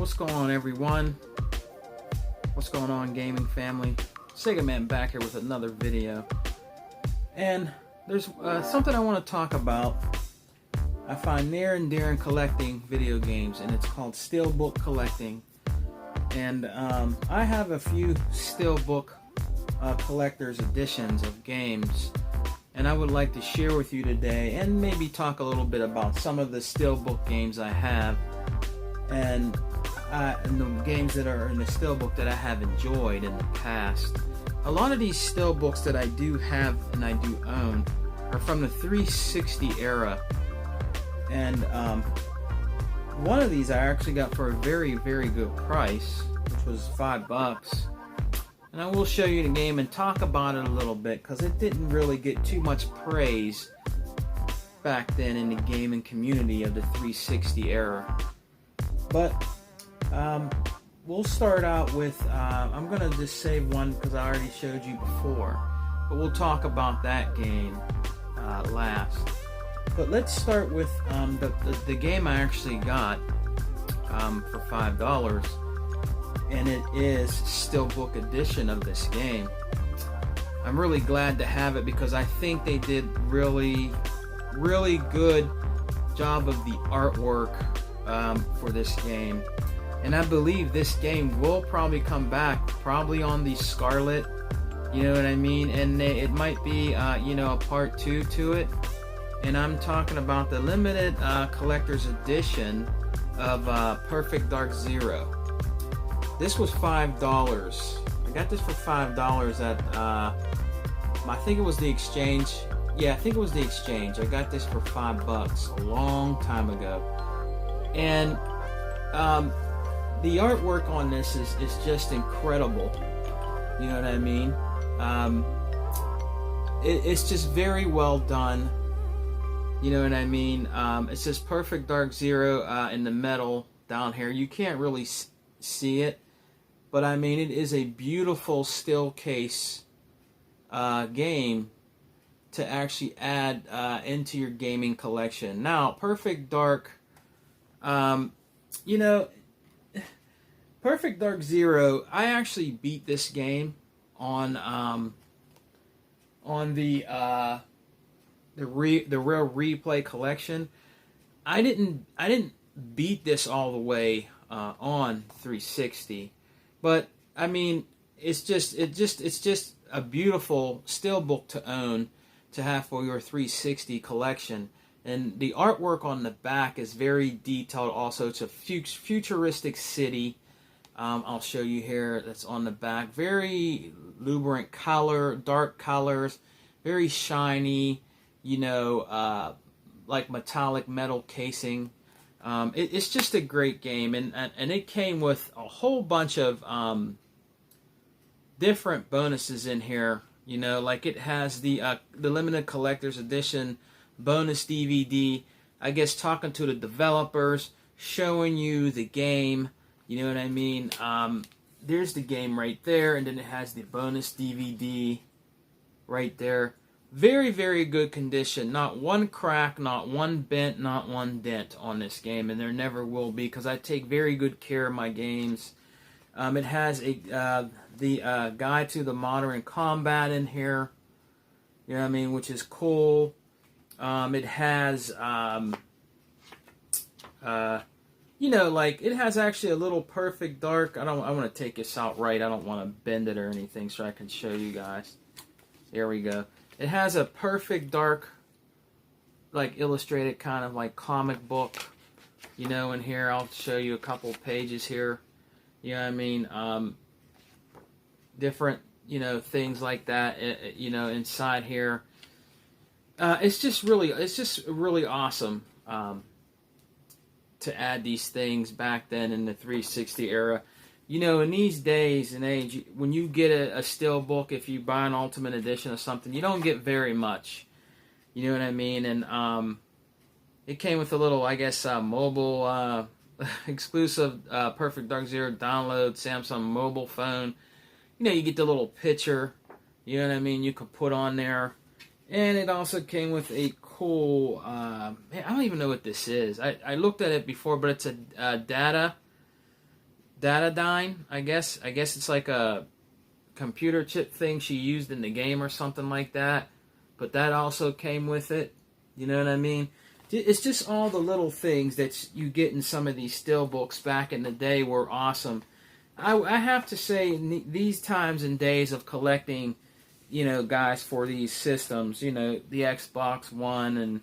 what's going on, everyone? What's going on, gaming family? Sega Man back here with another video. And there's something I want to talk about. I find near and dear in collecting video games, and it's called steelbook collecting. And I have a few steelbook collector's editions of games, and I would like to share with you today, and maybe talk a little bit about some of the steelbook games I have, and the games that are in the steelbook that I have enjoyed in the past. A lot of these steelbooks that I do have and I do own are from the 360 era, and one of these I actually got for a very, very good price, which was $5. And I will show you the game and talk about it a little bit, because it didn't really get too much praise back then in the gaming community of the 360 era. But we'll start out with, I'm going to just save one because I already showed you before, but we'll talk about that game last. But let's start with the game I actually got for $5, and it is Steelbook edition of this game. I'm really glad to have it because I think they did really good job of the artwork for this game. And I believe this game will probably come back, probably on the Scarlet, you know what I mean? And it might be, you know, a part 2 to it. And I'm talking about the limited collector's edition of Perfect Dark Zero. This was $5. I got this for $5 at, I think it was the exchange. Yeah, I think it was the exchange. I got this for $5 a long time ago. And the artwork on this is just incredible. You know what I mean? It's just very well done. You know what I mean? It says Perfect Dark Zero in the metal down here. You can't really see it, but I mean, it is a beautiful still case game to actually add into your gaming collection. Now, Perfect Dark, you know, Perfect Dark Zero, I actually beat this game on the Rare Replay collection. I didn't beat this all the way on 360, but I mean, it's just a beautiful steelbook to own, to have for your 360 collection. And the artwork on the back is very detailed also. It's a futuristic city. I'll show you here, that's on the back. Very lubricant color, dark colors, very shiny, you know, like metallic metal casing. It's just a great game, and it came with a whole bunch of different bonuses in here. You know, like it has the limited collector's edition bonus DVD, I guess, talking to the developers, showing you the game. You know what I mean? There's the game right there, and then it has the bonus DVD right there. Very, very good condition. Not one crack, not one bent, not one dent on this game, and there never will be, because I take very good care of my games. It has the guide to the modern combat in here. You know what I mean? Which is cool. It has you know, like, it has actually a little Perfect Dark. I want to take this out right. I don't want to bend it or anything, so I can show you guys. There we go. It has a Perfect Dark, like, illustrated kind of like comic book, you know, in here. I'll show you a couple pages here. You know what I mean? Different, you know, things like that, you know, inside here. It's just really awesome. To add these things back then in the 360 era. You know, in these days and age, when you get a steelbook, if you buy an Ultimate Edition or something, you don't get very much. You know what I mean? And it came with a little, I guess, mobile exclusive Perfect Dark Zero download Samsung mobile phone. You know, you get the little picture, you know what I mean, you could put on there. And it also came with a cool, man, I don't even know what this is. I looked at it before, but it's a data Datadyne, I guess. I guess it's like a computer chip thing she used in the game or something like that. But that also came with it. You know what I mean? It's just all the little things that you get in some of these still books back in the day were awesome. I have to say, these times and days of collecting, guys, for these systems, the Xbox One, and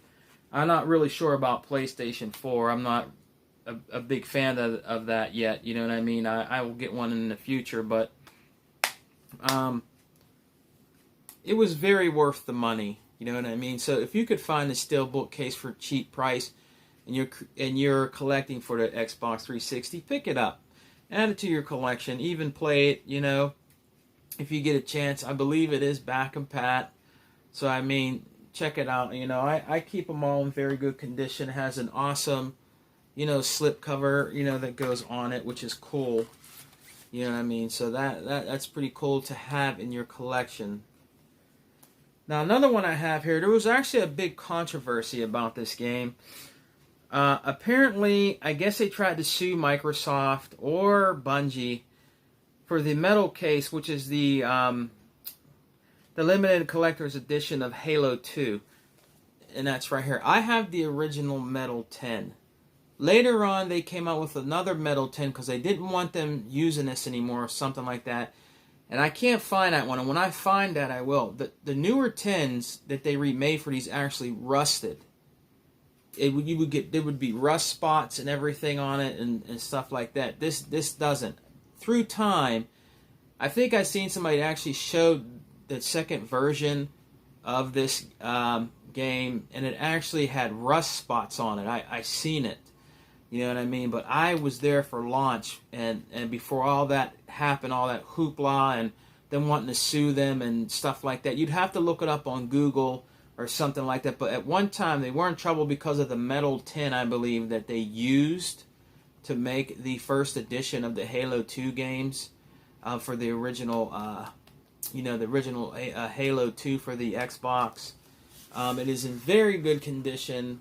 I'm not really sure about PlayStation 4. I'm not a big fan of that yet. You know what I mean? I will get one in the future, but it was very worth the money. You know what I mean? So if you could find a steelbook case for a cheap price, and you're collecting for the Xbox 360, pick it up, add it to your collection, even play it. If you get a chance. I believe it is back and pat. So I mean, check it out. I keep them all in very good condition. It has an awesome, slip cover, that goes on it, which is cool. You know what I mean? So that's pretty cool to have in your collection. Now, another one I have here, there was actually a big controversy about this game. Apparently, I guess they tried to sue Microsoft or Bungie for the metal case, which is the limited collector's edition of Halo 2. And that's right here. I have the original Metal 10. Later on, they came out with another Metal 10 because they didn't want them using this anymore or something like that. And I can't find that one. And when I find that, I will. The newer 10s that they remade for these actually rusted. There would be rust spots and everything on it and stuff like that. This doesn't. Through time, I think I've seen somebody that actually showed the second version of this game, and it actually had rust spots on it. I seen it. You know what I mean? But I was there for launch, and before all that happened, all that hoopla, and them wanting to sue them and stuff like that. You'd have to look it up on Google or something like that. But at one time, they were in trouble because of the Metal 10, I believe, that they used to make the first edition of the Halo 2 games for the original, Halo 2 for the Xbox. It is in very good condition.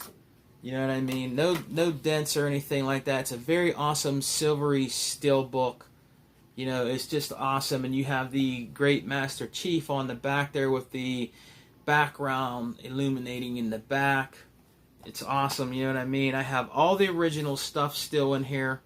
You know what I mean? No dents or anything like that. It's a very awesome silvery steel book. It's just awesome. And you have the Great Master Chief on the back there with the background illuminating in the back. It's awesome. You know what I mean? I have all the original stuff still in here.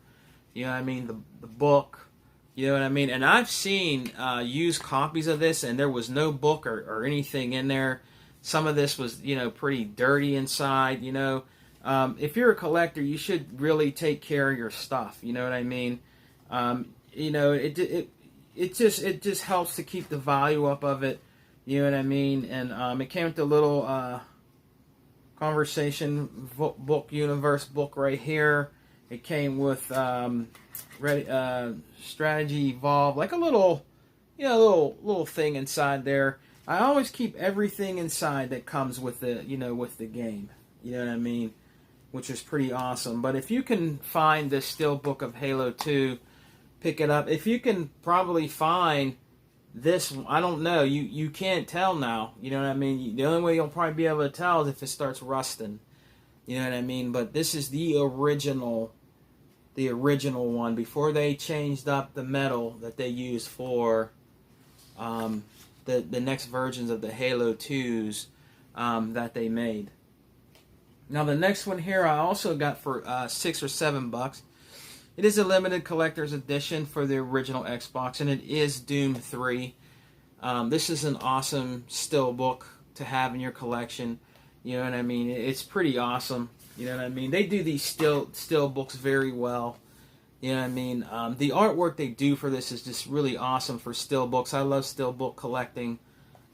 You know what I mean? The book. You know what I mean? And I've seen used copies of this, and there was no book or anything in there. Some of this was, pretty dirty inside, If you're a collector, you should really take care of your stuff. You know what I mean? It just helps to keep the value up of it. You know what I mean? And it came with the little Conversation Book Universe book right here. It came with Strategy Evolve, like a little thing inside there. I always keep everything inside that comes with the with the game. You know what I mean? Which is pretty awesome. But if you can find this Steelbook of Halo 2, pick it up. If you can probably find this, I don't know. You can't tell now. You know what I mean? The only way you'll probably be able to tell is if it starts rusting. You know what I mean? But this is the original one before they changed up the metal that they used for the next versions of the Halo 2s that they made. Now the next one here I also got for $6 or $7. It is a limited collector's edition for the original Xbox, and it is Doom 3. This is an awesome steelbook to have in your collection. You know what I mean? It's pretty awesome. You know what I mean? They do these steelbooks very well. You know what I mean? The artwork they do for this is just really awesome for steelbooks. I love steelbook collecting.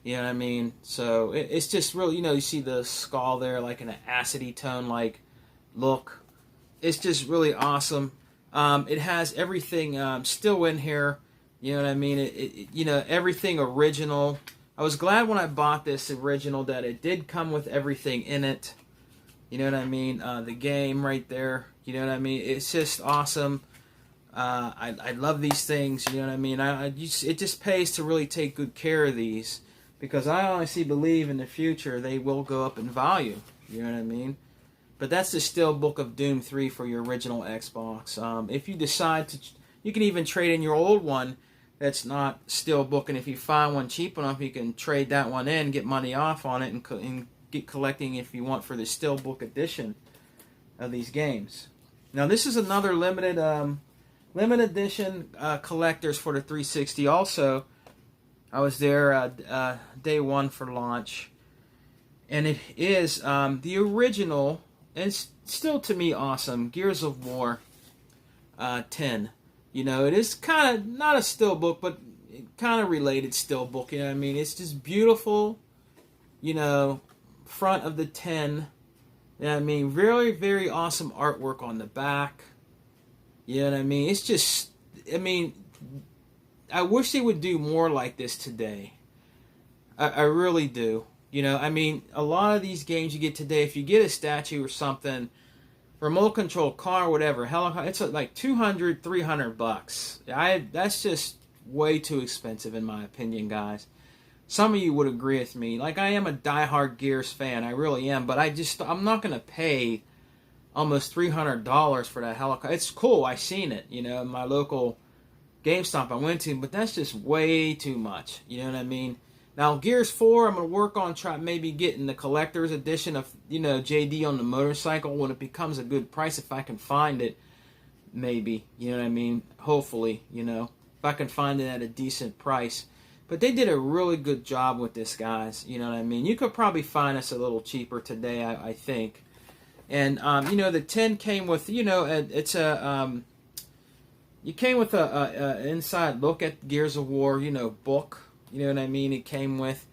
You know what I mean? So it's just really, you see the skull there, like in an acidy tone, like look. It's just really awesome. It has everything still in here. You know what I mean? Everything original. I was glad when I bought this original that it did come with everything in it. You know what I mean? The game right there. You know what I mean? It's just awesome. I love these things. You know what I mean? It just pays to really take good care of these, because I honestly believe in the future they will go up in value. You know what I mean? But that's the Steelbook of Doom 3 for your original Xbox. If you decide You can even trade in your old one that's not Steelbook, and if you find one cheap enough, you can trade that one in, get money off on it, and get collecting if you want for the Steelbook edition of these games. Now this is another limited edition collectors for the 360. Also, I was there day one for launch, and it is the original, and it's still to me awesome, Gears of War 10. You know, it is kind of not a Steelbook, but kind of related Steelbook. You know what I mean? It's just beautiful, you know, front of the 10. You know what I mean? Very, very awesome artwork on the back. You know what I mean? It's just, I mean, I wish they would do more like this today. I really do. You know, I mean, a lot of these games you get today, if you get a statue or something, remote control car, whatever, helicopter, it's like $200, $300. That's just way too expensive in my opinion, guys. Some of you would agree with me. Like, I am a diehard Gears fan, I really am, but I'm not gonna pay almost $300 for that helicopter. It's cool, I seen it, you know, in my local GameStop I went to, but that's just way too much. You know what I mean? Now, Gears 4, I'm going to work on maybe getting the collector's edition of, you know, JD on the motorcycle when it becomes a good price, if I can find it, maybe. You know what I mean? Hopefully, you know, if I can find it at a decent price. But they did a really good job with this, guys. You know what I mean? You could probably find us a little cheaper today, I think. And, you know, the 10 came with, you know, it's a... you came with a inside look at Gears of War, you know, book. You know what I mean? It came with,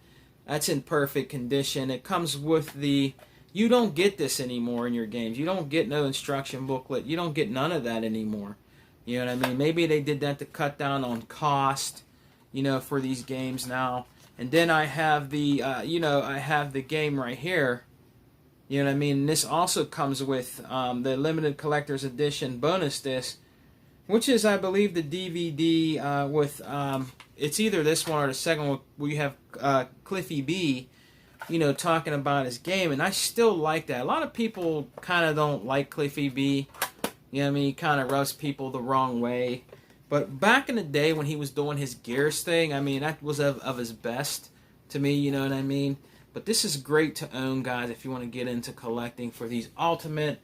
that's in perfect condition. It comes with the, you don't get this anymore in your games. You don't get no instruction booklet. You don't get none of that anymore. You know what I mean? Maybe they did that to cut down on cost, you know, for these games now. And then I have the, you know, I have the game right here. You know what I mean? This also comes with the limited collector's edition bonus disc, which is, I believe, the DVD with, it's either this one or the second one where you have Cliffy B, you know, talking about his game, and I still like that. A lot of people kind of don't like Cliffy B, you know what I mean? He kind of rubs people the wrong way. But back in the day when he was doing his Gears thing, I mean, that was of his best to me, you know what I mean? But this is great to own, guys, if you want to get into collecting for these ultimate,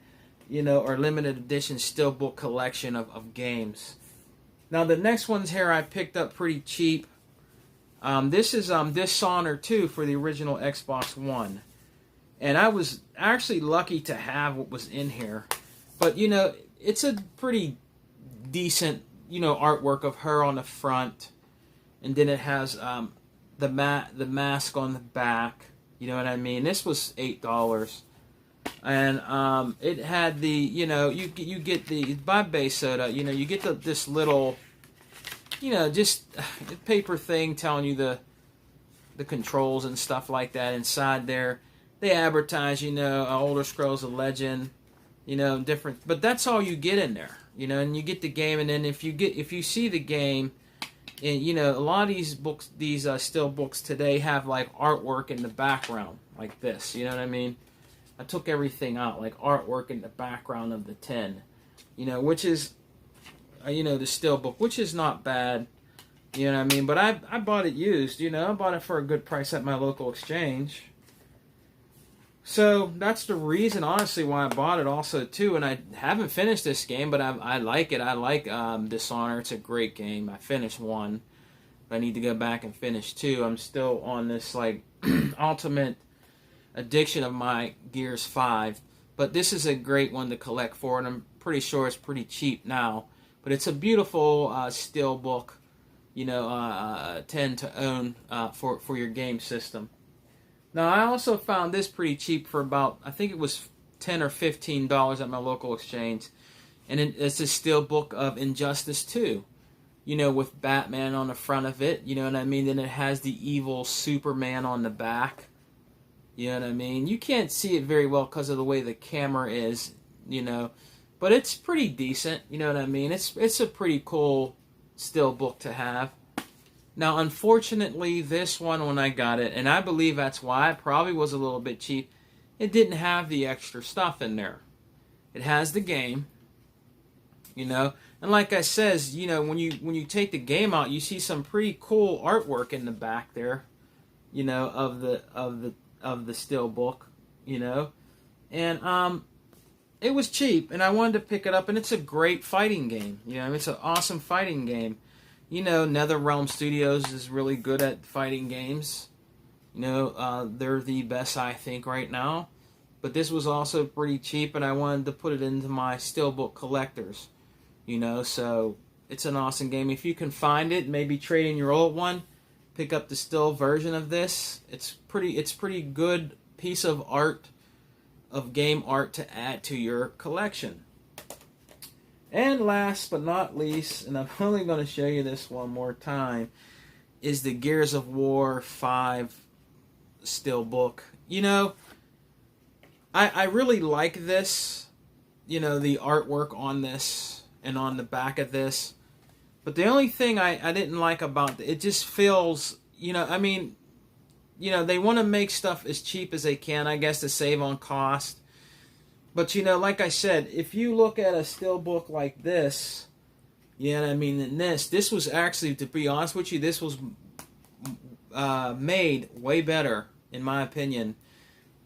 you know, or limited edition Steelbook collection of games. Now the next ones here I picked up pretty cheap. This is Dishonored 2 for the original Xbox One. And I was actually lucky to have what was in here. But, you know, it's a pretty decent, you know, artwork of her on the front. And then it has the mask on the back. You know what I mean? This was $8. And it had the, you know, you get the, by Baysoda, you know, you get this little, you know, just paper thing telling you the controls and stuff like that inside there. They advertise, you know, Elder Scrolls of Legend, you know, different, but that's all you get in there, you know, and you get the game, and then if you see the game, and, you know, a lot of these books, these still books today have like artwork in the background like this, you know what I mean? I took everything out, like artwork in the background of the 10, you know, which is, you know, the Steelbook, which is not bad, you know what I mean? But I bought it used, you know, I bought it for a good price at my local exchange. So that's the reason, honestly, why I bought it also, too. And I haven't finished this game, but I like it. I like Dishonored. It's a great game. I finished 1. But I need to go back and finish 2. I'm still on this, like, ultimate addiction of my Gears 5, but this is a great one to collect for, and I'm pretty sure it's pretty cheap now. But it's a beautiful Steelbook, you know, 10 to own for your game system. Now I also found this pretty cheap for about, I think it was $10 or $15 at my local exchange, and it's a Steelbook of Injustice 2. You know, with Batman on the front of it, you know what I mean? Then it has the evil Superman on the back. You know what I mean? You can't see it very well because of the way the camera is, you know. But it's pretty decent, you know what I mean? It's a pretty cool Steelbook to have. Now, unfortunately, this one, when I got it, and I believe that's why it probably was a little bit cheap, it didn't have the extra stuff in there. It has the game, you know. And like I says, you know, when you take the game out, you see some pretty cool artwork in the back there, you know, of the steel book, you know. And it was cheap, and I wanted to pick it up, and it's a great fighting game. You know, it's an awesome fighting game. You know, NetherRealm Studios is really good at fighting games. You know, they're the best, I think, right now. But this was also pretty cheap, and I wanted to put it into my Steelbook collectors. You know, so it's an awesome game. If you can find it, maybe trade in your old one, pick up the Steel version of this. It's pretty good piece of art, of game art to add to your collection. And last but not least, and I'm only going to show you this one more time, is the Gears of War 5 Steelbook. You know, I really like this, you know, the artwork on this and on the back of this. But the only thing I didn't like about it, just feels, you know, I mean, you know, they want to make stuff as cheap as they can, I guess, to save on cost. But, you know, like I said, if you look at a Steelbook like this, you know what I mean, and this was actually, to be honest with you, this was made way better, in my opinion.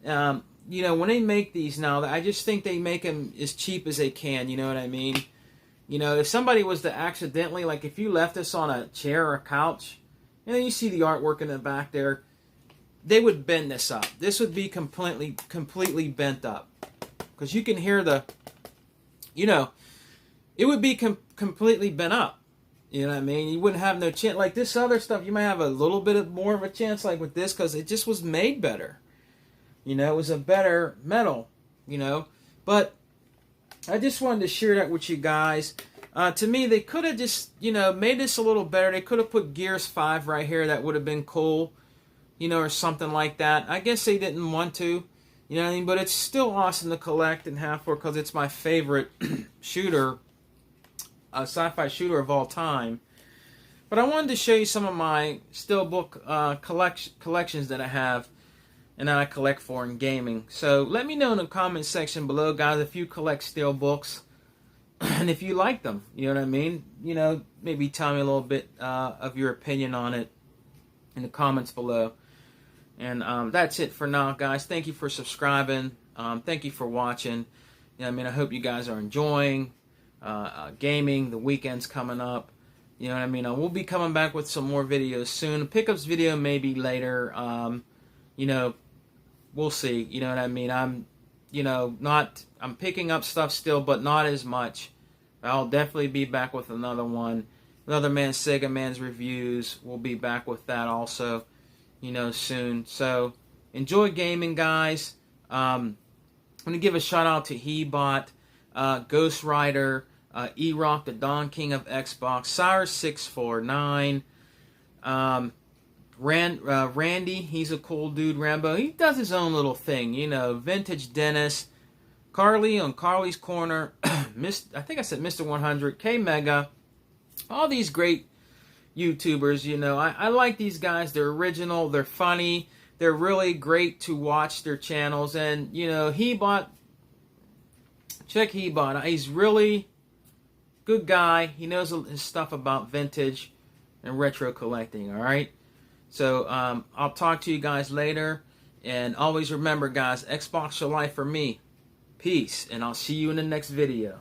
You know, when they make these now, I just think they make them as cheap as they can, you know what I mean? You know, if somebody was to accidentally, like if you left this on a chair or a couch, you know, you see the artwork in the back there, they would bend this up. This would be completely bent up. Because you can hear the, you know, it would be completely bent up. You know what I mean? You wouldn't have no chance. Like this other stuff, you might have a little bit more of a chance, like with this, because it just was made better. You know, it was a better metal, you know. But I just wanted to share that with you guys. To me, they could have just, you know, made this a little better. They could have put Gears 5 right here. That would have been cool, you know, or something like that. I guess they didn't want to, you know what I mean? But it's still awesome to collect and have for, because it's my favorite shooter, sci-fi shooter of all time. But I wanted to show you some of my Steelbook collections that I have and that I collect for in gaming. So let me know in the comment section below, guys, if you collect Steelbooks and if you like them. You know what I mean? You know, maybe tell me a little bit of your opinion on it in the comments below. And that's it for now, guys. Thank you for subscribing. Thank you for watching. You know, I mean, I hope you guys are enjoying gaming. The weekend's coming up. You know what I mean? We'll be coming back with some more videos soon. A pickups video maybe later. You know, we'll see. You know what I mean? I'm picking up stuff still, but not as much. I'll definitely be back with another one. Another Sega Man's reviews. We'll be back with that also, you know, soon. So, enjoy gaming, guys. I'm going to give a shout out to Hebot, Ghost Rider, E-Rock, the Don King of Xbox, Cyrus649, Randy, he's a cool dude, Rambo. He does his own little thing, you know, Vintage Dennis, Carly on Carly's Corner, I think I said Mr. 100, K-Mega, all these great YouTubers, you know. I like these guys. They're original, they're funny, they're really great to watch their channels. And, you know, check Hebot. He's really good guy. He knows his stuff about vintage and retro collecting, alright? So, I'll talk to you guys later. And always remember, guys, Xbox your life for me. Peace, and I'll see you in the next video.